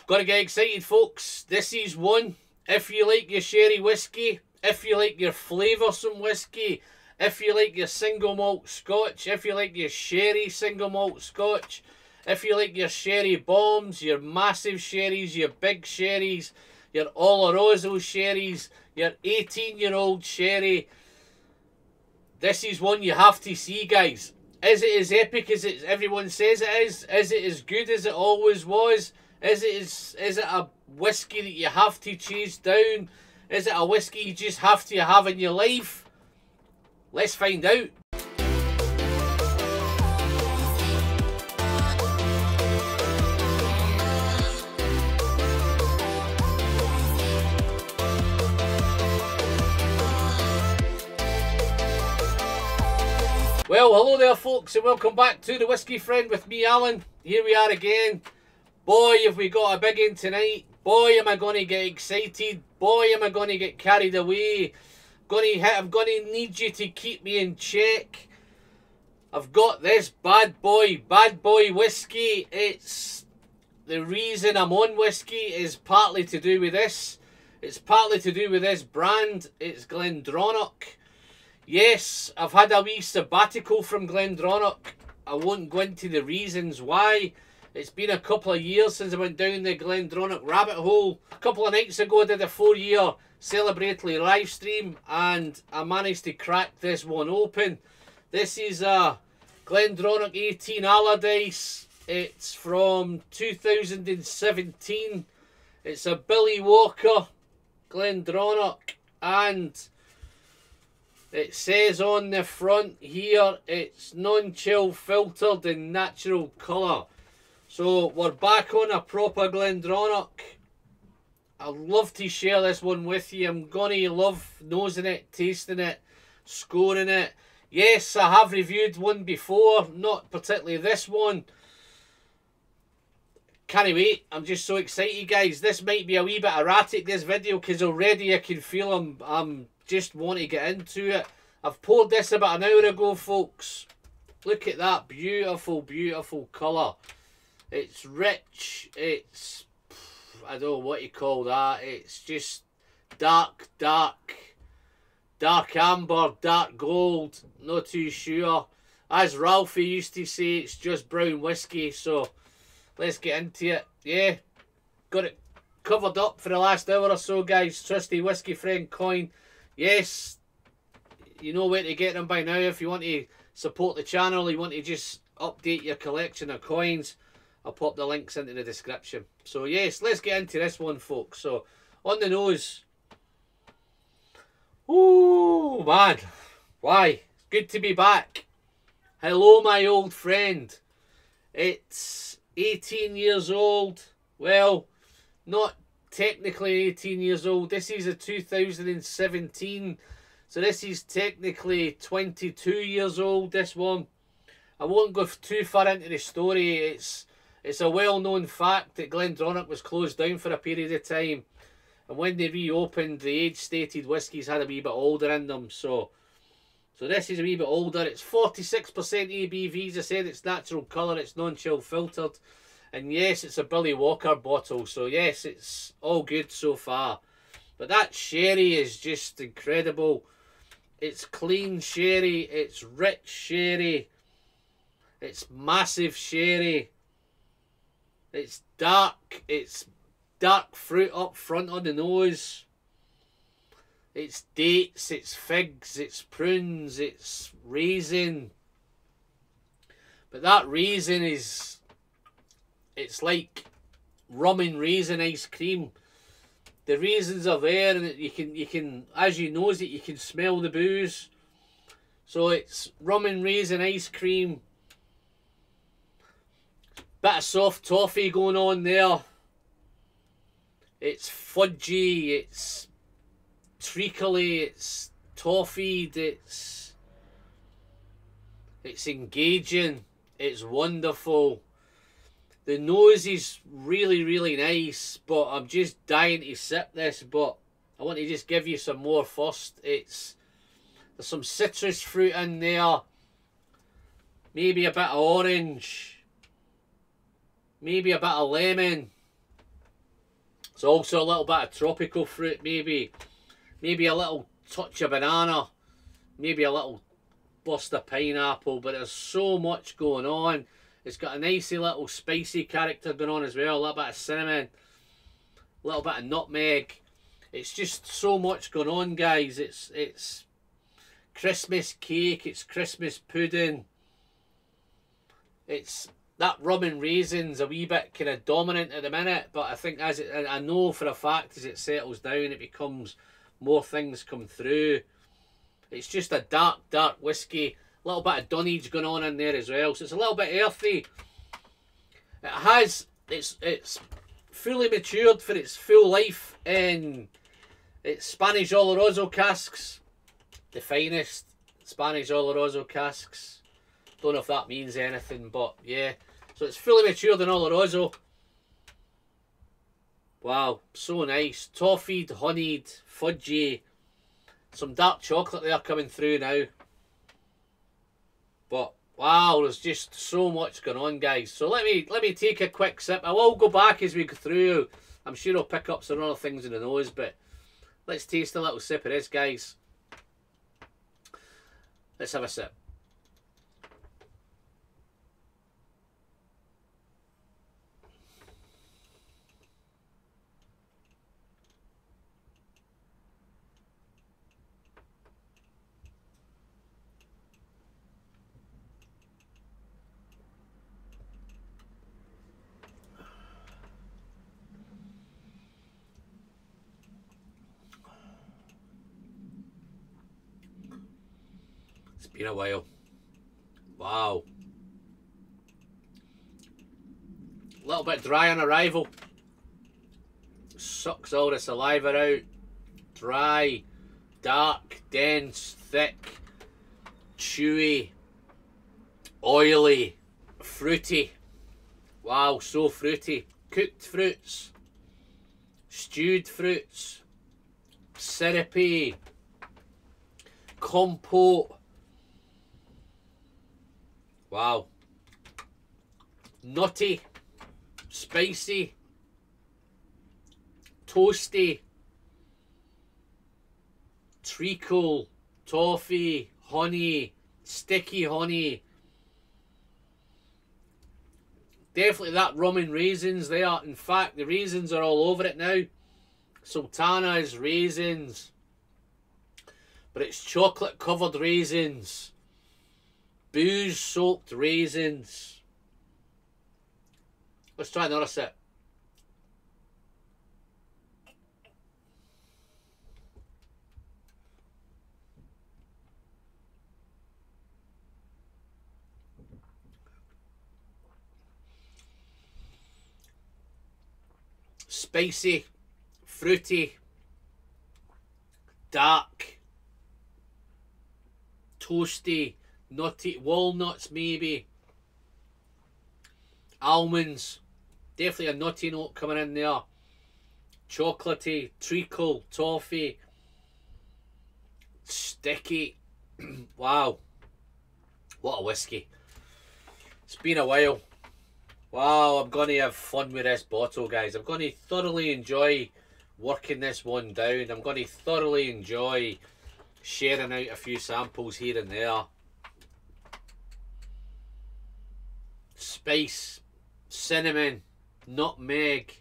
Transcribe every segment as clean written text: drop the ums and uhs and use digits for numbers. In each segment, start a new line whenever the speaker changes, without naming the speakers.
Gotta get excited, folks. This is one. If you like your sherry whiskey, if you like your flavoursome whiskey, if you like your single malt scotch, if you like your sherry single malt scotch, if you like your sherry bombs, your massive sherries, your big sherries, your Oloroso sherries, your 18-year-old sherry, this is one you have to see, guys. Is it as epic as everyone says it is? Is it as good as it always was? Is it a whiskey that you have to chase down? Is it a whiskey you just have to have in your life? Let's find out. Well, hello there, folks, and welcome back to the Whiskey Friend with me, Alan. Here we are again. Boy, have we got a big one tonight. Boy, am I going to get excited. Boy, am I going to get carried away. I'm going to need you to keep me in check. I've got this bad boy whiskey. It's the reason I'm on whiskey is partly to do with this. It's partly to do with this brand. It's Glendronach. Yes, I've had a wee sabbatical from Glendronach. I won't go into the reasons why. It's been a couple of years since I went down the Glendronach rabbit hole. A couple of nights ago I did a 4-year celebratory live stream and I managed to crack this one open. This is a Glendronach 18 Allardyce. It's from 2017. It's a Billy Walker Glendronach, and it says on the front here it's non-chill filtered in natural colour. So we're back on a proper Glendronach. I'd love to share this one with you. I'm gonna love nosing it, tasting it, scoring it. Yes, I have reviewed one before, not particularly this one. Can't wait. I'm just so excited, guys. This might be a wee bit erratic, this video, because already I can feel I'm just want to get into it. I've poured this about an hour ago, folks. Look at that beautiful, beautiful colour. It's rich. It's, I don't know what you call that. It's just dark amber, dark gold. Not too sure. As Ralphie used to say, it's just brown whiskey. So let's get into it. Yeah, got it covered up for the last hour or so, guys. Trusty Whiskey Friend coin. Yes, you know where to get them by now. If you want to support the channel, you want to just update your collection of coins, I'll pop the links into the description. So yes, let's get into this one, folks. So on the nose. Ooh, man. Why? It's good to be back. Hello, my old friend. It's 18 years old. Well, not technically 18 years old. This is a 2017. So this is technically 22 years old, this one. I won't go too far into the story. It's a well-known fact that Glendronach was closed down for a period of time. And when they reopened, the age-stated whiskies had a wee bit older in them. So this is a wee bit older. It's 46% ABV. As I said, it's natural colour. It's non-chill filtered. And yes, it's a Billy Walker bottle. So yes, it's all good so far. But that sherry is just incredible. It's clean sherry. It's rich sherry. It's massive sherry. It's dark. It's dark fruit up front on the nose. It's dates. It's figs. It's prunes. It's raisin. But that raisin is... it's like rum and raisin ice cream. The raisins are there, and you can as you nose it, you can smell the booze. So it's rum and raisin ice cream. Bit of soft toffee going on there. It's fudgy, it's treacly, it's toffeed, it's engaging, it's wonderful. The nose is really, really nice, but I'm just dying to sip this, but I want to just give you some more first. There's some citrus fruit in there, maybe a bit of orange, maybe a bit of lemon. It's also a little bit of tropical fruit, maybe a little touch of banana, maybe a little burst of pineapple, but there's so much going on. It's got a nicey little spicy character going on as well, a little bit of cinnamon, a little bit of nutmeg. It's just so much going on, guys. It's Christmas cake, it's Christmas pudding. It's that rum and raisins a wee bit kind of dominant at the minute, but I think as it, I know for a fact as it settles down, it becomes more things come through. It's just a dark whiskey. A little bit of dunnage going on in there as well, so it's a little bit earthy. It's fully matured for its full life in its Spanish Oloroso casks, the finest Spanish Oloroso casks. Don't know if that means anything, but yeah. So it's fully matured in Oloroso. Wow, so nice. Toffeed, honeyed, fudgy. Some dark chocolate there coming through now. But wow, there's just so much going on, guys. So let me take a quick sip. I will go back as we go through. I'm sure I'll pick up some other things in the nose, but let's taste a little sip of this, guys. Let's have a sip. It's been a while. Wow. A little bit dry on arrival. Sucks all the saliva out. Dry, dark, dense, thick, chewy, oily, fruity. Wow, so fruity. Cooked fruits, stewed fruits, syrupy, compote. Wow. Nutty, spicy, toasty, treacle, toffee, honey, sticky honey. Definitely that rum and raisins there. In fact, the raisins are all over it now. Sultana's raisins. But it's chocolate covered raisins. Booze soaked raisins. Let's try another sip. Spicy, fruity, dark, toasty, nutty, walnuts maybe, almonds, definitely a nutty note coming in there, chocolatey, treacle, toffee, sticky. Wow, what a whiskey. It's been a while. Wow, I'm going to have fun with this bottle, guys. I'm going to thoroughly enjoy working this one down. I'm going to thoroughly enjoy sharing out a few samples here and there. Spice, cinnamon, nutmeg.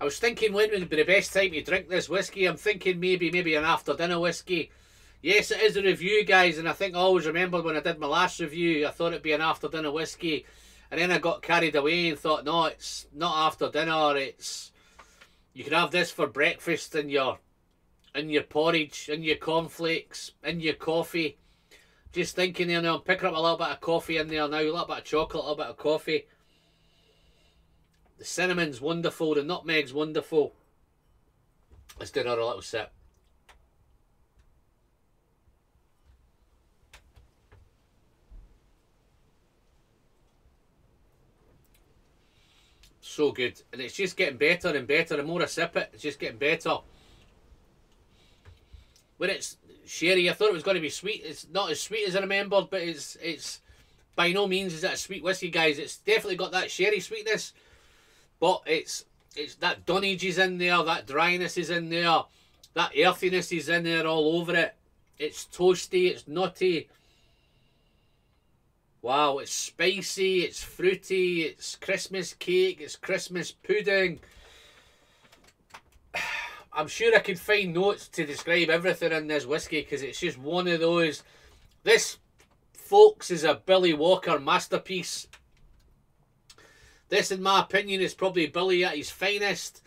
I was thinking when would be the best time to drink this whiskey. I'm thinking maybe an after dinner whiskey. Yes, it is a review, guys, and I think I always remembered when I did my last review, I thought it'd be an after dinner whiskey. And then I got carried away and thought, no, it's not after dinner. It's, you can have this for breakfast in your porridge, in your cornflakes, in your coffee. Just thinking there now, I'm picking up a little bit of coffee in there now, a little bit of chocolate, a little bit of coffee. The cinnamon's wonderful, the nutmeg's wonderful. Let's do another little sip. So good, and it's just getting better and better. The more I sip it, it's just getting better. When it's sherry, I thought it was going to be sweet. It's not as sweet as I remembered, but it's by no means is it a sweet whiskey, guys. It's definitely got that sherry sweetness, but it's It's that dunnage is in there, that dryness is in there, that earthiness is in there all over it. It's toasty, it's nutty. Wow, it's spicy, it's fruity, it's Christmas cake, it's Christmas pudding. I'm sure I could find notes to describe everything in this whiskey because it's just one of those. This, folks, is a Billy Walker masterpiece. This, in my opinion, is probably Billy at his finest.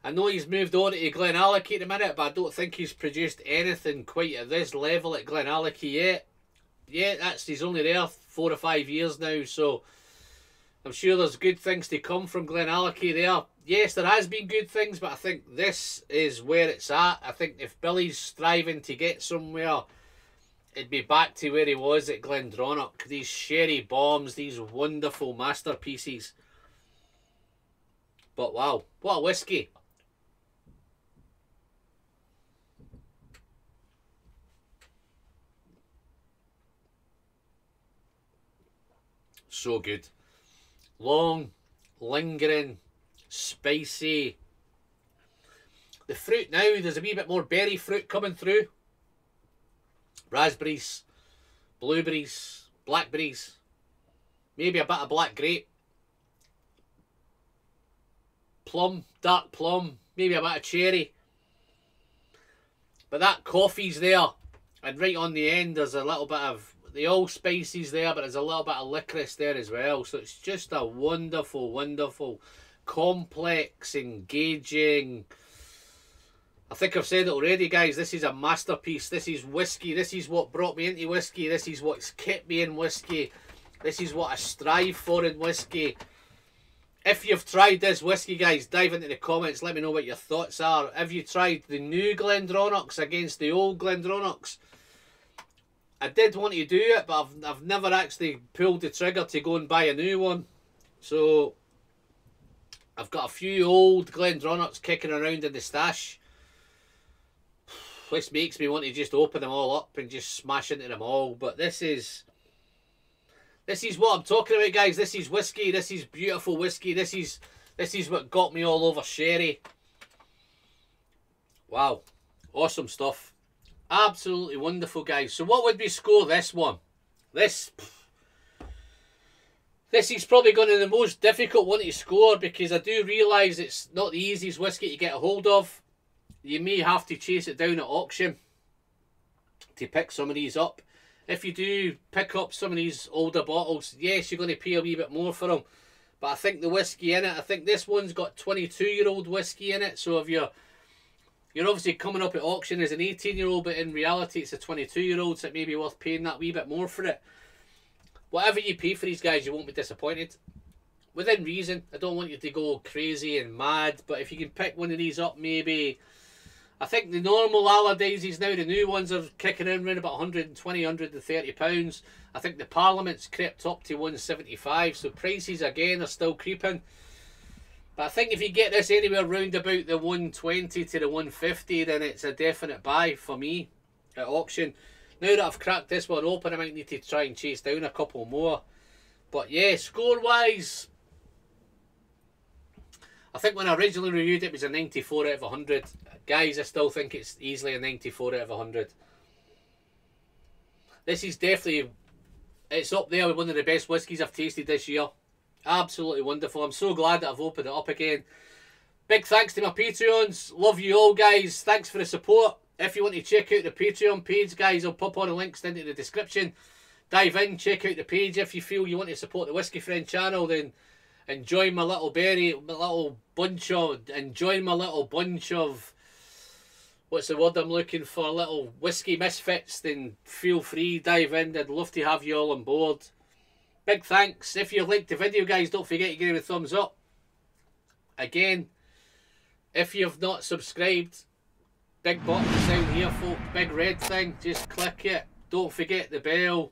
I know he's moved on to Glenallachie at the minute, but I don't think he's produced anything quite at this level at Glenallachie yet. Yeah, he's only there 4 or 5 years now, so I'm sure there's good things to come from Glenallachie there. Yes, there has been good things, but I think this is where it's at. I think if Billy's striving to get somewhere, it'd be back to where he was at Glendronach. These sherry bombs, these wonderful masterpieces. But wow, what a whiskey. So good. Long, lingering, spicy. The fruit now, there's a wee bit more berry fruit coming through. Raspberries, blueberries, blackberries, maybe a bit of black grape. Plum, dark plum, maybe a bit of cherry. But that coffee's there. And right on the end there's a little bit of the allspices there, but there's a little bit of licorice there as well. So it's just a wonderful, wonderful, complex, engaging. I think I've said it already, guys. This is a masterpiece. This is whiskey. This is what brought me into whiskey. This is what's kept me in whiskey. This is what I strive for in whiskey. If you've tried this whiskey, guys, dive into the comments. Let me know what your thoughts are. Have you tried the new Glendronachs against the old Glendronachs? I did want to do it, but I've never actually pulled the trigger to go and buy a new one. So I've got a few old Glendronachs kicking around in the stash. This makes me want to just open them all up and just smash into them all. But this is what I'm talking about, guys. This is whiskey. This is beautiful whiskey. This is what got me all over sherry. Wow. Awesome stuff. Absolutely wonderful, guys. So what would we score this one? This is probably going to be the most difficult one to score because I do realise it's not the easiest whiskey to get a hold of. You may have to chase it down at auction to pick some of these up. If you do pick up some of these older bottles, yes, you're going to pay a wee bit more for them. But I think the whiskey in it, I think this one's got 22-year-old whiskey in it. So if you're obviously coming up at auction as an 18-year-old, but in reality it's a 22-year-old, so it may be worth paying that wee bit more for it. Whatever you pay for these guys, you won't be disappointed. Within reason. I don't want you to go crazy and mad, but if you can pick one of these up, maybe. I think the normal Allardyces now, the new ones are kicking in around about 120, 130 pounds. I think the Parliament's crept up to 175, so prices again are still creeping. But I think if you get this anywhere round about the 120 to the 150, then it's a definite buy for me at auction. Now that I've cracked this one open, I might need to try and chase down a couple more. But yeah, score-wise, I think when I originally reviewed it, it was a 94 out of 100. Guys, I still think it's easily a 94 out of 100. This is definitely, it's up there with one of the best whiskies I've tasted this year. Absolutely wonderful. I'm so glad that I've opened it up again. Big thanks to my Patreons. Love you all, guys. Thanks for the support. If you want to check out the Patreon page, guys, I'll pop all the links into the description. Dive in, check out the page. If you feel you want to support the Whiskey Friend channel, then enjoy my little bunch of what's the word I'm looking for, little whiskey misfits, then feel free, dive in. I'd love to have you all on board. Big thanks. If you liked the video, guys, don't forget to give it a thumbs up. Again, if you've not subscribed, big button down here, folks, big red thing, just click it. Don't forget the bell.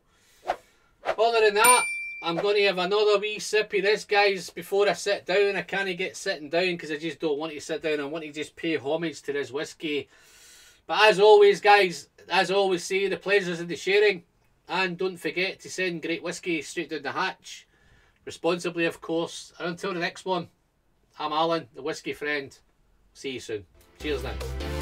Other than that, I'm going to have another wee sip of this, guys, before I sit down. I can't get sitting down because I just don't want to sit down. I want to just pay homage to this whiskey. But as always, guys, as I always say, the pleasure's in the sharing. And don't forget to send great whiskey straight down the hatch. Responsibly, of course. And until the next one, I'm Alan, the whiskey friend. See you soon. Cheers now.